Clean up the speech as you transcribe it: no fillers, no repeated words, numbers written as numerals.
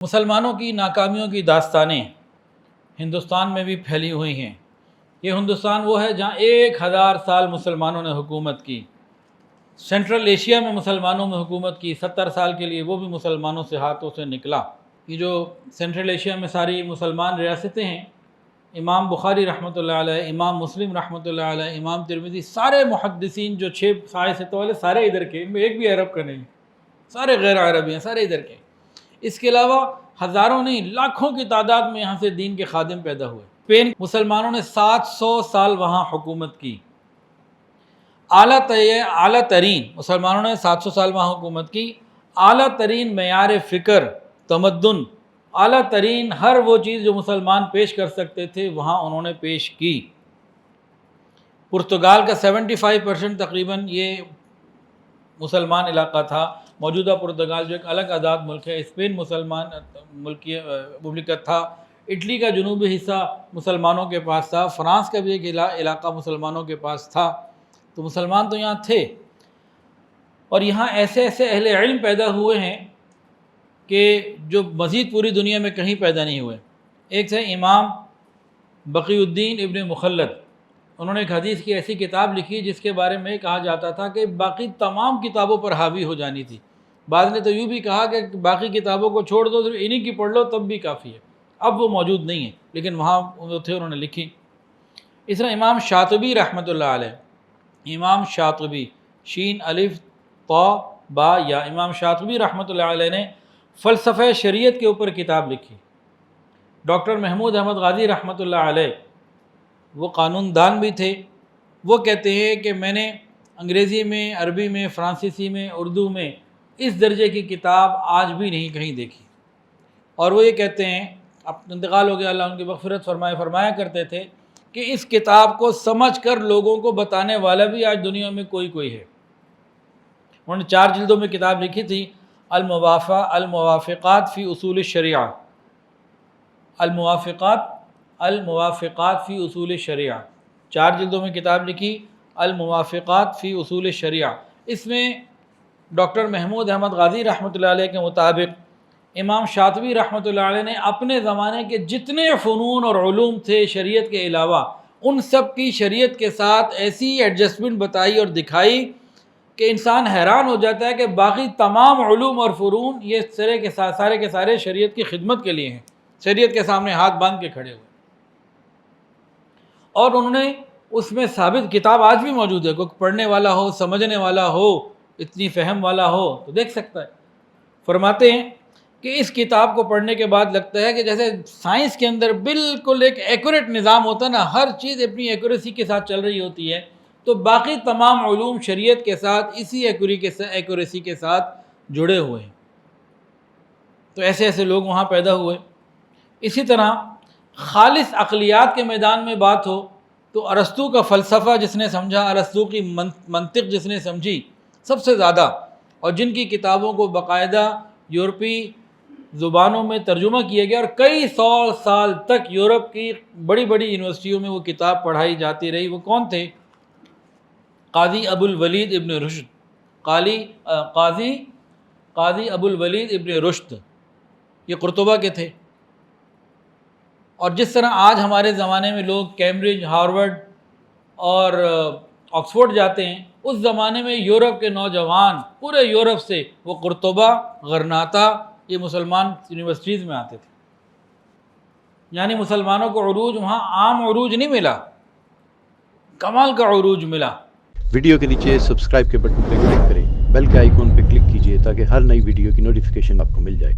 مسلمانوں کی ناکامیوں کی داستانیں ہندوستان میں بھی پھیلی ہوئی ہیں۔ یہ ہندوستان وہ ہے جہاں 1000 سال مسلمانوں نے حکومت کی۔ سینٹرل ایشیا میں مسلمانوں میں حکومت کی 70 سال کے لیے، وہ بھی مسلمانوں سے ہاتھوں سے نکلا۔ یہ جو سینٹرل ایشیا میں ساری مسلمان ریاستیں ہیں، امام بخاری رحمۃ اللہ علیہ، امام مسلم رحمۃ اللہ علیہ، امام ترمذی، سارے محدثین جو 6 7 والے سارے ادھر کے، ان میں ایک بھی عرب کا نہیں، سارے غیر عربی ہیں، سارے ادھر کے۔ اس کے علاوہ ہزاروں نہیں لاکھوں کی تعداد میں یہاں سے دین کے خادم پیدا ہوئے۔ اسپین مسلمانوں نے 700 سال وہاں حکومت کی۔ اعلیٰ ترین مسلمانوں نے 700 سال وہاں حکومت کی۔ اعلیٰ ترین معیار فکر، تمدن، اعلیٰ ترین ہر وہ چیز جو مسلمان پیش کر سکتے تھے وہاں انہوں نے پیش کی۔ پرتگال کا 75% تقریباً یہ مسلمان علاقہ تھا۔ موجودہ پرتگال جو ایک الگ آزاد ملک ہے، اسپین مسلمان مملکت تھا۔ اٹلی کا جنوبی حصہ مسلمانوں کے پاس تھا۔ فرانس کا بھی ایک علاقہ مسلمانوں کے پاس تھا۔ تو مسلمان تو یہاں تھے، اور یہاں ایسے اہل علم پیدا ہوئے ہیں کہ جو مزید پوری دنیا میں کہیں پیدا نہیں ہوئے۔ ایک تھے امام بقی الدین ابن مخلد، انہوں نے ایک حدیث کی ایسی کتاب لکھی جس کے بارے میں کہا جاتا تھا کہ باقی تمام کتابوں پر حاوی ہو جانی تھی۔ بعض نے تو یوں بھی کہا کہ باقی کتابوں کو چھوڑ دو، صرف انہی کی پڑھ لو تب بھی کافی ہے۔ اب وہ موجود نہیں ہیں، لیکن وہاں وہ تھے، انہوں نے لکھی۔ اس طرح امام شاطبی رحمۃ اللہ علیہ، امام شاطبی، شین الف طا با یا، امام شاطبی رحمۃ اللہ علیہ نے فلسفہ شریعت کے اوپر کتاب لکھی۔ ڈاکٹر محمود احمد غازی رحمۃ اللہ علیہ، وہ قانون دان بھی تھے، وہ کہتے ہیں کہ میں نے انگریزی میں، عربی میں، فرانسیسی میں، اردو میں اس درجے کی کتاب آج بھی نہیں کہیں دیکھی۔ اور وہ یہ کہتے ہیں، اب انتقال ہو گیا، اللہ ان کی مغفرت فرمایا کرتے تھے کہ اس کتاب کو سمجھ کر لوگوں کو بتانے والا بھی آج دنیا میں کوئی ہے۔ انہوں نے 4 جلدوں میں کتاب لکھی تھی، الموافقات فی اصول الشریعہ، الموافقات فی اصول الشریعہ، 4 جلدوں میں کتاب لکھی، الموافقات فی اصول الشریعہ۔ اس میں ڈاکٹر محمود احمد غازی رحمۃ اللہ علیہ کے مطابق امام شاطبی رحمۃ اللہ علیہ نے اپنے زمانے کے جتنے فنون اور علوم تھے شریعت کے علاوہ، ان سب کی شریعت کے ساتھ ایسی ایڈجسٹمنٹ بتائی اور دکھائی کہ انسان حیران ہو جاتا ہے کہ باقی تمام علوم اور فنون یہ سارے کے سارے شریعت کی خدمت کے لیے ہیں، شریعت کے سامنے ہاتھ باندھ کے کھڑے ہوئے۔ اور انہوں نے اس میں ثابت، کتاب آج بھی موجود ہے، کوئی پڑھنے والا ہو، سمجھنے والا ہو، اتنی فہم والا ہو تو دیکھ سکتا ہے۔ فرماتے ہیں کہ اس کتاب کو پڑھنے کے بعد لگتا ہے کہ جیسے سائنس کے اندر بالکل ایک ایکوریٹ نظام ہوتا ہے نا، ہر چیز اپنی ایکوریسی کے ساتھ چل رہی ہوتی ہے، تو باقی تمام علوم شریعت کے ساتھ اسی ایکوریسی کے ساتھ جڑے ہوئے ہیں۔ تو ایسے لوگ وہاں پیدا ہوئے۔ اسی طرح خالص عقلیات کے میدان میں بات ہو تو ارسطو کا فلسفہ جس نے سمجھا، ارسطو کی منطق جس نے سمجھی سب سے زیادہ، اور جن کی کتابوں کو باقاعدہ یورپی زبانوں میں ترجمہ کیا گیا اور کئی 100 سال تک یورپ کی بڑی یونیورسٹیوں میں وہ کتاب پڑھائی جاتی رہی، وہ کون تھے؟ قاضی ابو الولید ابن رشد، قاضی ابو الولید ابن رشد، یہ قرطبہ کے تھے۔ اور جس طرح آج ہمارے زمانے میں لوگ کیمبرج، ہارورڈ اور آکسفورڈ جاتے ہیں، اس زمانے میں یورپ کے نوجوان پورے یورپ سے وہ قرطبہ، غرناطہ، یہ مسلمان یونیورسٹیز میں آتے تھے۔ یعنی مسلمانوں کو عروج وہاں عام عروج نہیں ملا، کمال کا عروج ملا۔ ویڈیو کے نیچے سبسکرائب کے بٹن پہ کلک کریں، بیل کے آئیکن پہ کلک کیجئے تاکہ ہر نئی ویڈیو کی نوٹیفیکیشن آپ کو مل جائے۔